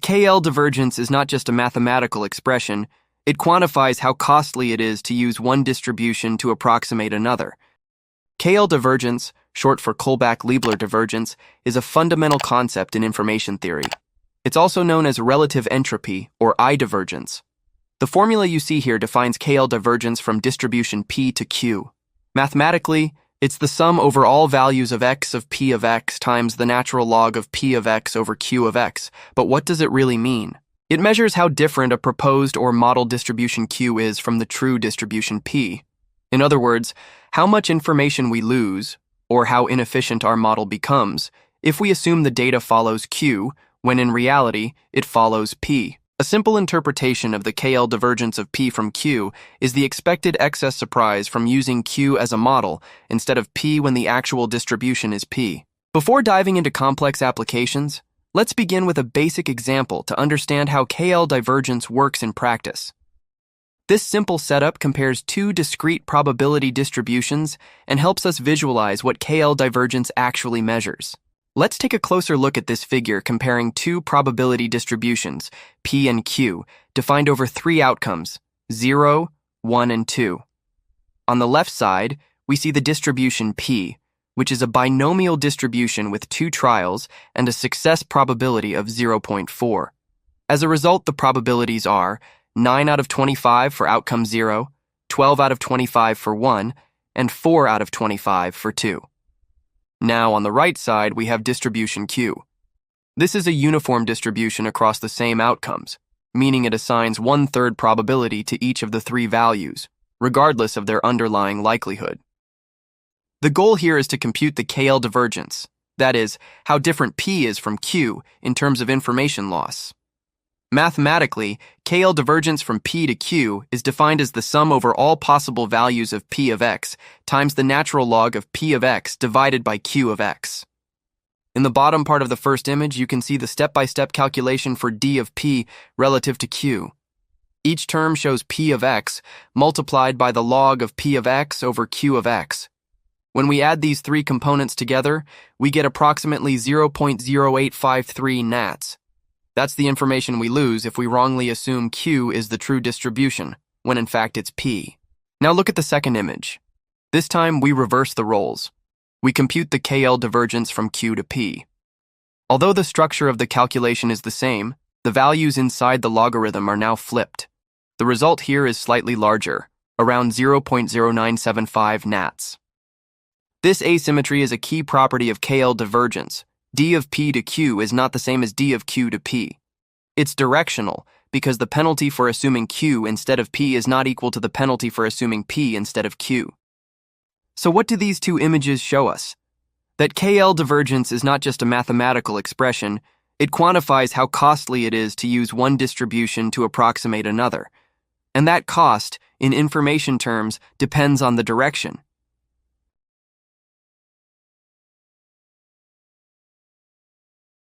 KL divergence is not just a mathematical expression, it quantifies how costly it is to use one distribution to approximate another. KL divergence, short for Kullback-Leibler divergence, is a fundamental concept in information theory. It's also known as relative entropy, or I divergence. The formula you see here defines KL divergence from distribution P to Q. Mathematically, it's the sum over all values of x of P of x times the natural log of P of x over Q of x. But what does it really mean? It measures how different a proposed or model distribution Q is from the true distribution P. In other words, how much information we lose, or how inefficient our model becomes, if we assume the data follows Q, when in reality, it follows P. A simple interpretation of the KL divergence of P from Q is the expected excess surprise from using Q as a model instead of P when the actual distribution is P. Before diving into complex applications, let's begin with a basic example to understand how KL divergence works in practice. This simple setup compares two discrete probability distributions and helps us visualize what KL divergence actually measures. Let's take a closer look at this figure comparing two probability distributions, P and Q, defined over three outcomes, 0, 1, and 2. On the left side, we see the distribution P, which is a binomial distribution with two trials and a success probability of 0.4. As a result, the probabilities are 9 out of 25 for outcome 0, 12 out of 25 for 1, and 4 out of 25 for 2. Now, on the right side, we have distribution Q. This is a uniform distribution across the same outcomes, meaning it assigns 1/3 probability to each of the three values, regardless of their underlying likelihood. The goal here is to compute the KL divergence, that is, how different P is from Q in terms of information loss. Mathematically, KL divergence from P to Q is defined as the sum over all possible values of P of x times the natural log of P of x divided by Q of x. In the bottom part of the first image, you can see the step-by-step calculation for D of P relative to Q. Each term shows P of x multiplied by the log of P of x over Q of x. When we add these three components together, we get approximately 0.0853 nats. That's the information we lose if we wrongly assume Q is the true distribution, when in fact it's P. Now look at the second image. This time we reverse the roles. We compute the KL divergence from Q to P. Although the structure of the calculation is the same, the values inside the logarithm are now flipped. The result here is slightly larger, around 0.0975 nats. This asymmetry is a key property of KL divergence. D of P to Q is not the same as D of Q to P. It's directional, because the penalty for assuming Q instead of P is not equal to the penalty for assuming P instead of Q. So what do these two images show us? That KL divergence is not just a mathematical expression, it quantifies how costly it is to use one distribution to approximate another. And that cost, in information terms, depends on the direction.